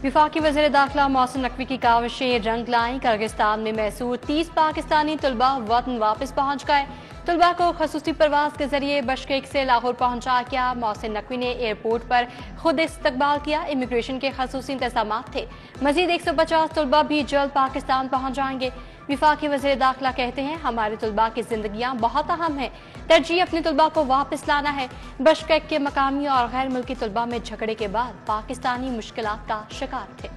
वफाकी वज़ीर दाखिला मोहसिन नकवी की काविशें रंग लाई। किर्गिस्तान में महसूर 30 पाकिस्तानी तलबा वतन वापस पहुंच गए। तलबा को खसूसी परवाज के जरिए बशकेक से लाहौर पहुंचा किया। मोहसिन नकवी ने एयरपोर्ट पर खुद इस्तकबाल किया। इमिग्रेशन के खसूसी इंतजाम थे। मजीद 150 तलबा भी जल्द पाकिस्तान पहुंच जाएंगे। वफाकी वज़ीर दाखिला कहते हैं, हमारे तलबा की जिंदगियां बहुत अहम है। तरजीह अपने तलबा को वापस लाना है। बशकेक के मकामी और गैर मुल्की तलबा में झगड़े के बाद पाकिस्तानी मुश्किलात का शिकार थे।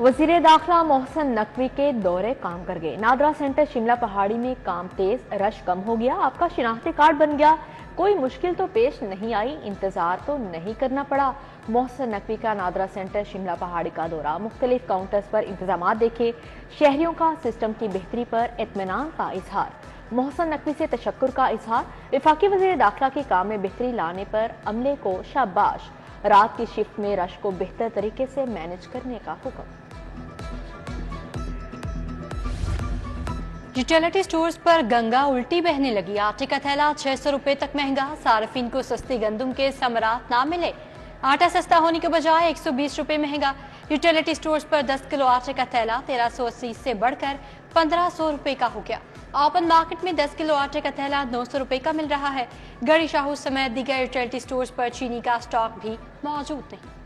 वज़ीर दाखिला मोहसिन नकवी के दौरे काम कर गए। नादरा सेंटर शिमला पहाड़ी में काम तेज, रश कम हो गया। आपका शिनाख्ती कार्ड बन गया। कोई मुश्किल तो पेश नहीं आई, इंतजार तो नहीं करना पड़ा। मोहसिन नकवी का नादरा सेंटर शिमला पहाड़ी का दौरा, मुख्तलिफ काउंटर्स पर इंतजाम देखे, शहरियों का सिस्टम की बेहतरी पर इत्मीनान का इजहार, मोहसिन नकवी से तशक्कुर का इजहार, वफाकी वज़ीर दाखिला के काम में बेहतरी लाने पर अमले को शाबाश, रात की शिफ्ट में रश को बेहतर तरीके से मैनेज करने का हुक्म। यूटिलिटी स्टोर्स पर गंगा उल्टी बहने लगी। आटे का थैला 600 रुपए तक महंगा। सार्फिन को सस्ती गंदम के समरात ना मिले। आटा सस्ता होने के बजाय 120 रुपए महंगा। यूटिलिटी स्टोर्स पर 10 किलो आटे का थैला 1380 से बढ़कर 1500 रुपए का हो गया। ओपन मार्केट में 10 किलो आटे का थैला 900 रुपए का मिल रहा है। गढ़ी शाहू समेत दीगर यूटिलिटी स्टोर्स पर चीनी का स्टॉक भी मौजूद नहीं।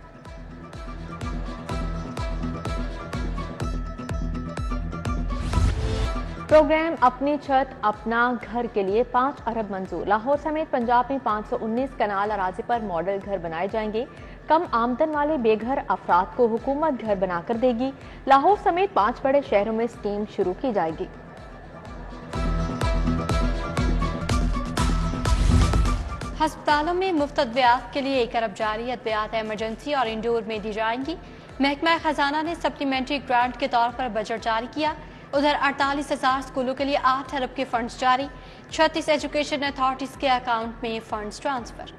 प्रोग्राम अपनी छत अपना घर के लिए 5 अरब मंजूर। लाहौर समेत पंजाब में 519 कनाल अराजी पर मॉडल घर बनाए जाएंगे। कम आमदन वाले बेघर अफराद को हुकूमत घर बनाकर देगी। लाहौर समेत 5 बड़े शहरों में स्कीम शुरू की जाएगी। अस्पतालों में मुफ्त अद्वियात के लिए 1 अरब जारी। अद्वियात एमरजेंसी और इंडोर में दी जाएंगी। महकमा खजाना ने सप्लीमेंट्री ग्रांट के तौर पर बजट जारी किया। उधर 48,000 स्कूलों के लिए 8 अरब के फंड्स जारी। 36 एजुकेशन अथॉरिटीज के अकाउंट में फंड्स ट्रांसफर।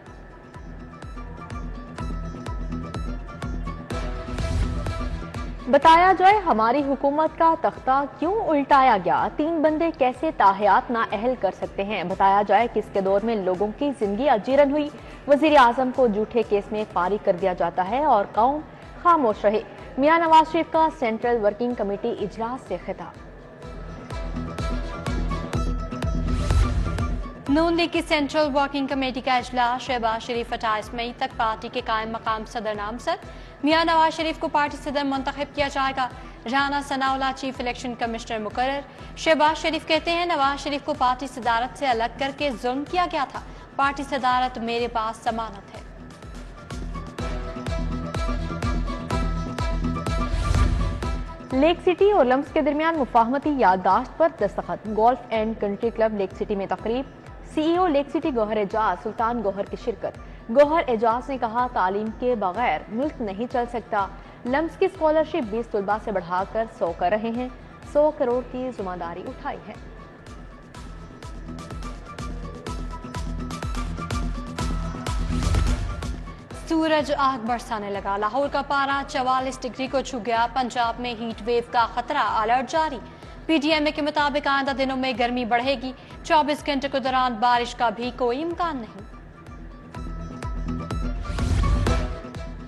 बताया जाए हमारी हुकूमत का तख्ता क्यों उल्टाया गया। 3 बंदे कैसे ताहयात नाअहल कर सकते हैं। बताया जाए किसके दौर में लोगों की जिंदगी अजीरन हुई। वजीर आजम को झूठे केस में फारिग कर दिया जाता है और कौम खामोश रहे। मियां नवाज शरीफ का सेंट्रल वर्किंग कमेटी इजलास से खिताब। नून लीग की सेंट्रल वर्किंग कमेटी का इजलास। शहबाज शरीफ 28 मई तक पार्टी के कायम मकाम सदर नामजद। मियां नवाज शरीफ को पार्टी सदर मुंतखब किया जाएगा। Rana Sanaullah chief election commissioner मुकर्रर। शहबाज शरीफ कहते हैं, नवाज शरीफ को पार्टी सदारत से अलग करके जुल्म किया गया था। पार्टी सदारत मेरे पास जमानत है। लेक सिटी और लम्स के दरमियान मुफाहमती याददाश्त पर दस्तखत। Golf and country club lake city में तकरीब। CEO lake city Gohar Ejaz Sultan Gohar की शिरकत। गौहर एजाज ने कहा, तालीम के बगैर मुल्क नहीं चल सकता। लम्स की स्कॉलरशिप 20 तलबा से बढ़ाकर 100 कर रहे हैं। 100 करोड़ की जिम्मेदारी उठाई है। सूरज आग बरसाने लगा। लाहौर का पारा 44 डिग्री को छू गया। पंजाब में हीट वेव का खतरा, अलर्ट जारी। पीटीएमए के मुताबिक आइंदा दिनों में गर्मी बढ़ेगी। 24 घंटे के दौरान बारिश का भी कोई इम्कान नहीं।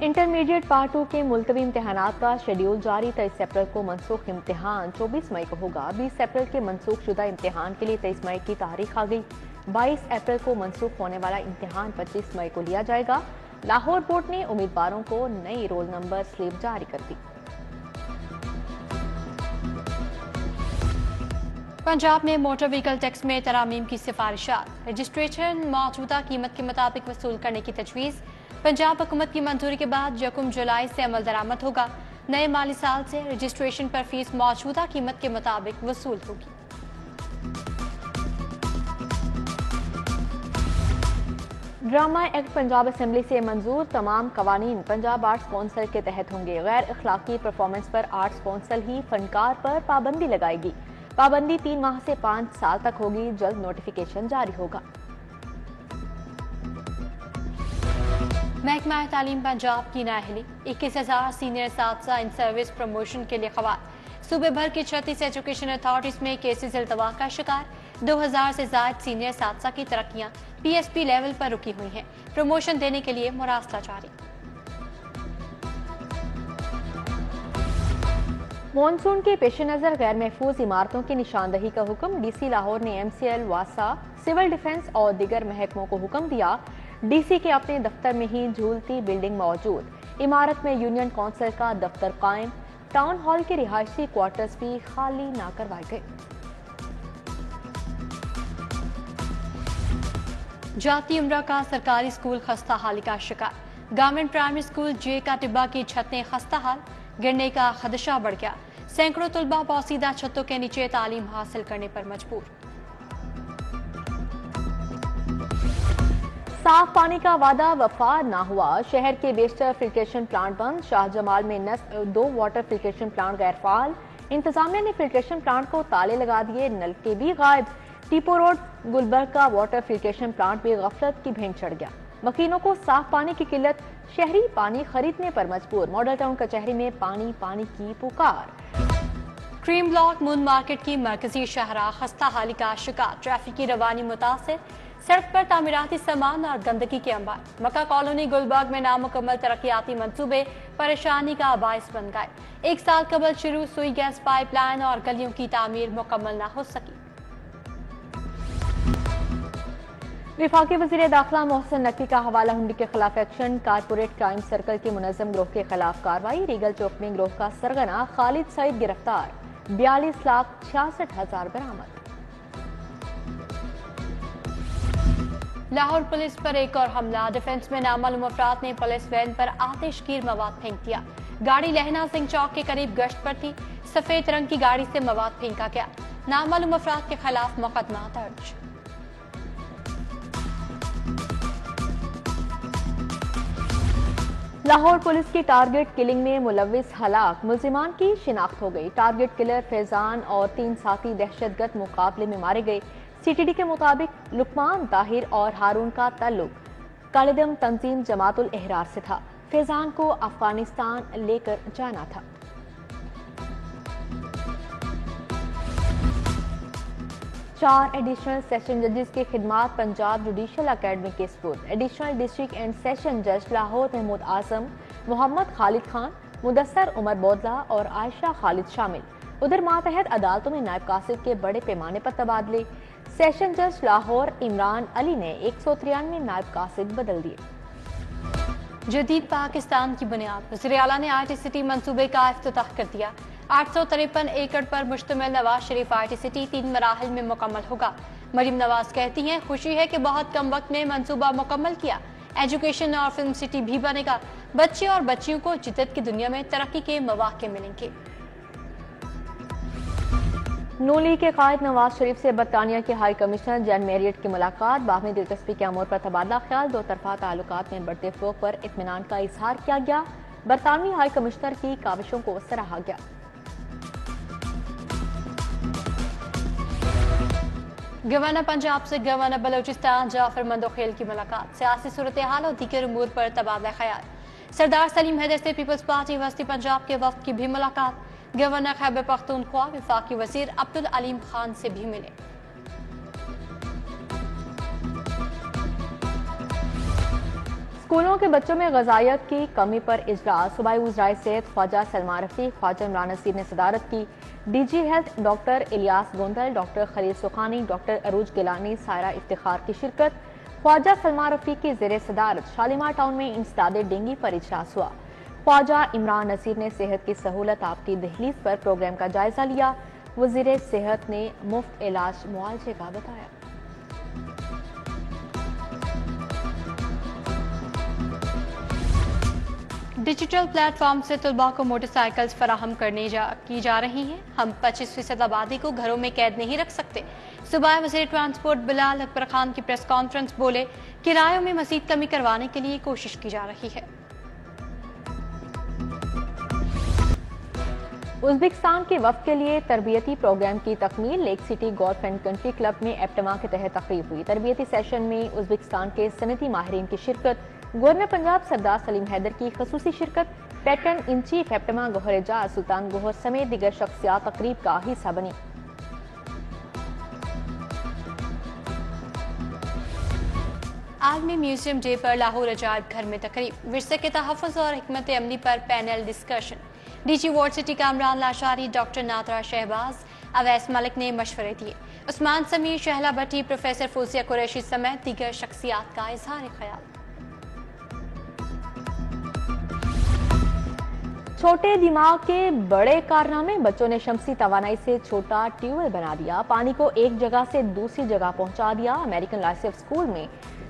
इंटरमीडिएट पार्ट 2 के मुलतवी इम्तिहानात का शेड्यूल जारी। 23 अप्रैल को मनसूख इम्तिहान 24 मई को होगा। 20 अप्रैल के मनसूख शुदा इम्तिहान के लिए 23 मई की तारीख आ गई। 22 अप्रैल को मनसूख होने वाला इम्तिहान 25 मई को लिया जाएगा। लाहौर बोर्ड ने उम्मीदवारों को नई रोल नंबर स्लिप जारी कर दी। पंजाब में मोटर व्हीकल टैक्स में तरामीम की सिफारिशात। रजिस्ट्रेशन मौजूदा कीमत के मुताबिक वसूल करने की तजवीज़। पंजाब हुकूमत की मंजूरी के बाद 1 जुलाई से अमल दरामद होगा। नए माली साल से रजिस्ट्रेशन पर फीस मौजूदा कीमत के मुताबिक वसूल होगी। ड्रामा एक्ट पंजाब असेंबली से मंजूर। तमाम कवानीन पंजाब आर्ट्स कौंसिल के तहत होंगे। गैर अखलाकी परफॉर्मेंस पर आर्ट्स कौंसिल ही फनकार पर पाबंदी लगाएगी। पाबंदी 3 माह से 5 साल तक होगी। जल्द नोटिफिकेशन जारी होगा। महकमा तालीम पंजाब की नाअहली। 21,000 सीनियर साथसा इन सर्विस प्रमोशन के लिए ख्वार। सूबे भर की 36 एजुकेशन अथॉरिटीज में केसेस इल्तवा का शिकार। 2000 से ज्यादा सीनियर साथसा की तरक्कियां PSP लेवल पर रुकी हुई हैं। प्रमोशन देने के लिए मुरासला जारी। मॉनसून के पेश नज़र गैर महफूज इमारतों की निशानदही का हुक्म। DC लाहौर ने MCL, वासा, सिविल डिफेंस और दीगर महकमों को हुक्म दिया। DC के अपने दफ्तर में ही झूलती बिल्डिंग मौजूद। इमारत में यूनियन काउंसिल का दफ्तर कायम। टाउन हॉल के रिहायशी क्वार्टर्स भी खाली ना करवाए गए। जाती उम्रा का सरकारी स्कूल खस्ता हाली का शिकार। गवर्नमेंट प्राइमरी स्कूल जे का टिब्बा की छतें खस्ता हाल, गिरने का खदशा बढ़ गया। सैकड़ों तलबा पौसीदा छतों के नीचे तालीम हासिल करने पर मजबूर। साफ पानी का वादा वफा ना हुआ। शहर के बेशतर फिल्ट्रेशन प्लांट बंद। शाहजमाल में 2 वाटर फिल्ट्रेशन प्लांट गैर फाल। इंतजामिया ने फिल्ट्रेशन प्लांट को ताले लगा दिए, नलके भी गायब। टीपो रोड गुलबर्ग का वाटर फिल्ट्रेशन प्लांट भी गफलत की भेंट चढ़ गया। मकीनों को साफ पानी की किल्लत, शहरी पानी खरीदने पर मजबूर। मॉडल टाउन कचहरी में पानी की पुकार। क्रीम ब्लॉक मून मार्केट की मरकजी शहरा खस्ता हाली का शिकार। ट्रैफिक की रवानी मुतासिर। सड़क पर तामीराती सामान और गंदगी के अंबार। मक्का कॉलोनी गुलबर्ग में नामुकम्मल तरक्याती मंसूबे परेशानी का बायस बन गए। 1 साल कबल शुरू सुई गैस पाइपलाइन और गलियों की तामीर मुकम्मल न हो सकी। विफाकी वज़ीर दाखिला मोहसिन नकवी का हवाला हुंडी के खिलाफ एक्शन। कारपोरेट क्राइम सर्कल के मुनज़्ज़म गिरोह के खिलाफ कार्रवाई। रीगल चौक में गिरोह का सरगना खालिद सईद गिरफ्तार। 42,66,000 बरामद। लाहौर पुलिस पर एक और हमला। डिफेंस में नामालूम अफराद ने पुलिस वैन पर आतिशगीर मवाद फेंक दिया। गाड़ी लहना सिंह चौक के करीब गश्त पर थी। सफेद रंग की गाड़ी से मवाद फेंका गया। नामालूम अफराद के खिलाफ मुकदमा दर्ज। लाहौर पुलिस की टारगेट किलिंग में मुलविस हलाक। मुल्जिमान की शिनाख्त हो गई। टारगेट किलर फैजान और 3 साथी दहशतगर्द मुकाबले में मारे गए। CTD के मुताबिक लुकमान, ताहिर और हारून का ताल्लुक कालिदम तंजीम जमातुल एहरार से था। फैजान को अफगानिस्तान लेकर जाना था। चार एडिशनल सेशन जजेस की खिदमात पंजाब जुडिशल अकेडमी के स्पुर्द। एडिशनल डिस्ट्रिक्ट एंड सेशन जज लाहौर महमूद आजम, मोहम्मद खालिद खान, मुदस्सर उमर बोदला और आयशा खालिद शामिल। उधर मातहत अदालतों में नायब कासिद के बड़े पैमाने पर तबादले। सेशन जज लाहौर इमरान अली ने 193 नायब कासिद बदल दिए। जदीद पाकिस्तान की बुनियाद। वज़ीर आला ने IT सिटी मंसूबे का इफ्तिताह कर दिया। 853 एकड़ पर मुश्तमिल नवाज शरीफ IT सिटी 3 मराहल में मुकम्मल होगा। मरीम नवाज कहती हैं, खुशी है कि बहुत कम वक्त में मंसूबा मुकम्मल किया। एजुकेशन और फिल्म सिटी भी बनेगा। बच्चे और बच्चियों को जिद्दत की दुनिया में तरक्की के मौके मिलेंगे। नून लीग के कायद नवाज शरीफ से बरतानिया के हाई कमिश्नर जैन मैरियट की मुलाकात। बाहमी दिलचस्पी के अमूर पर तबादला ख्याल। 2 तरफा ताल्लुकात में बढ़ते फ़रोग़ पर इत्मीनान का इजहार किया गया। बरतानवी हाई कमिश्नर की काविशों को सराहा गया। गवर्नर पंजाब से गवर्नर बलोचिस्तान जाफर मंदोखेल की मुलाकात। सियासी सूरत हाल और दीगर उमूर पर तबादला ख्याल। सरदार सलीम हैदर से पीपल्स पार्टी वस्ती पंजाब के वफ्द की भी मुलाकात। गवर्नर खैबर पख्तूनख्वा वफाकी वजीर अब्दुल अलीम खान से भी मिले। स्कूलों के बच्चों में ग़िज़ाइयत की कमी पर इजलास। सूबाई वज़ीर सेहत ख्वाजा सलमान रफीक, ख्वाजा इमरान नसीर ने सदारत की। DG health doctor Ilyas Gondal, doctor Khalil Sukhani, doctor Arooj Gilani, Saira Iftikhar की शिरकत। ख्वाजा सलमान रफीक की ज़ेर सदारत शालीमार टाउन में इंसदाद डेंगी पर इजलास हुआ। ख्वाजा इमरान नसीर ने सेहत की सहूलत आपकी दहलीज पर प्रोग्राम का जायजा लिया। वज़ीर सेहत ने मुफ्त इलाज मुआवजे का बताया। डिजिटल प्लेटफॉर्म से तलबा को मोटरसाइकिल्स फराहम की जा रही हैं। हम 25% आबादी को घरों में कैद नहीं रख सकते। सूबाई वज़ीर ट्रांसपोर्ट बिलाल अकबर खान की प्रेस कॉन्फ्रेंस बोले, किरायों में मज़ीद कमी करवाने के लिए कोशिश की जा रही है। उज़्बेकिस्तान के वफ़द के लिए तरबियती प्रोग्राम की तकमील। Lake city golf and country club में एप्टमा के तहत तकरीब हुई। तरबियती सेशन में उज़्बेकिस्तान के सनती माहिरीन की शिरकत। गवर्नर पंजाब सरदार सलीम हैदर की खसूसी शिरकत। Patron in chief APTMA Gohar Ejaz Sultan Gohar समेत दीगर शख्सियात तकरीब का हिस्सा बनी। आलमी म्यूजियम डे पर लाहौर अजायब घर में तकरीब, विरसे के तहफ़्फ़ुज़ और हिकमत अमली पर panel discussion. DG walled city Kamran Lashari, doctor Nadra Shahbaz, Awais Malik ने मशवरे दिए। उस्मान समीर, शहला भट्टी, प्रोफेसर फौजिया कुरैशी समेत दीगर शख्सियात का इजहार ख्याल। छोटे दिमाग के बड़े कारनामे, बच्चों ने शमसी तवानाई से छोटा ट्यूबवेल बना दिया, पानी को एक जगह से दूसरी जगह पहुंचा दिया। अमेरिकन लाइफ स्कूल में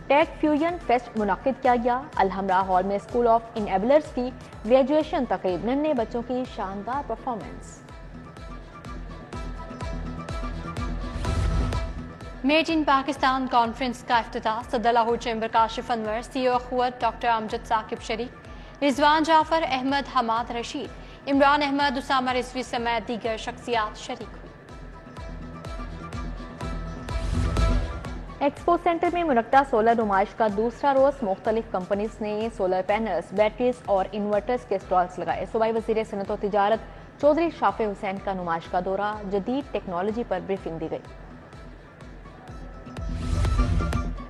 टेक फ्यूजन फेस्ट मुनक्किद किया गया। अलहमरा हॉल में स्कूल ऑफ इनेबलर्स की ग्रेजुएशन तकरीब, नन्हे बच्चों की शानदार performance. Made in Pakistan conference का इफ्तिताह, सदर Lahore chamber Kashif Anwar, CEO अखुवत doctor Amjad Saqib शरीक, रिजवान जाफर, अहमद हमाद रशीद, इमरान अहमद, उसामा रिजवी समेत दीगर शख्सियात शरीक हुई। एक्सपो सेंटर में मुनक्किदा सोलर नुमाइश का दूसरा रोज मुख्तलिफ कंपनीज ने सोलर पैनल्स, बैटरीज और इन्वर्टर्स के स्टॉल्स लगाए। सूबाई वजीर सनत और तिजारत चौधरी शाफे हुसैन का नुमाइश का दौरा, जदीद टेक्नोलॉजी पर ब्रीफिंग दी गई।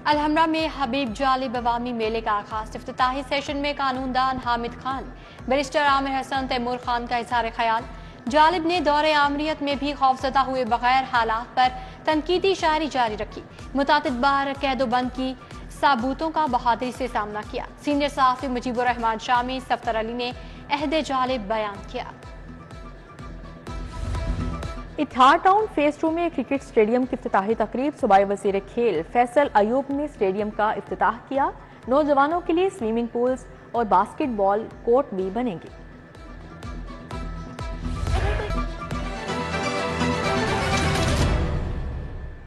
अलहमरा में हबीब जालिब अवामी मेले का आगाज, इफ्तिताही सेशन में कानूनदान हामिद खान, बैरिस्टर आमिर हसन, तैमूर खान का इजहार ख्याल। जालिब ने दौरे आमरीत में भी खौफजदा हुए बगैर हालात पर तनकीदी शायरी जारी रखी। मुतातिद बार कैदोबंद की साबूतों का बहादुरी से सामना किया। सीनियर सहाफ़ी मुजीबुर रहमान शामी, सफ्तर अली ने अहद जालिब बयान किया। इत्तेहाद टाउन फेज 2 में क्रिकेट स्टेडियम की इफ्तिताही तकरीब, सूबाई वजीर खेल फैसल अयूब ने स्टेडियम का इफ्तिताह किया। नौजवानों के लिए स्विमिंग पूल्स और बास्केटबॉल कोर्ट भी बनेंगे।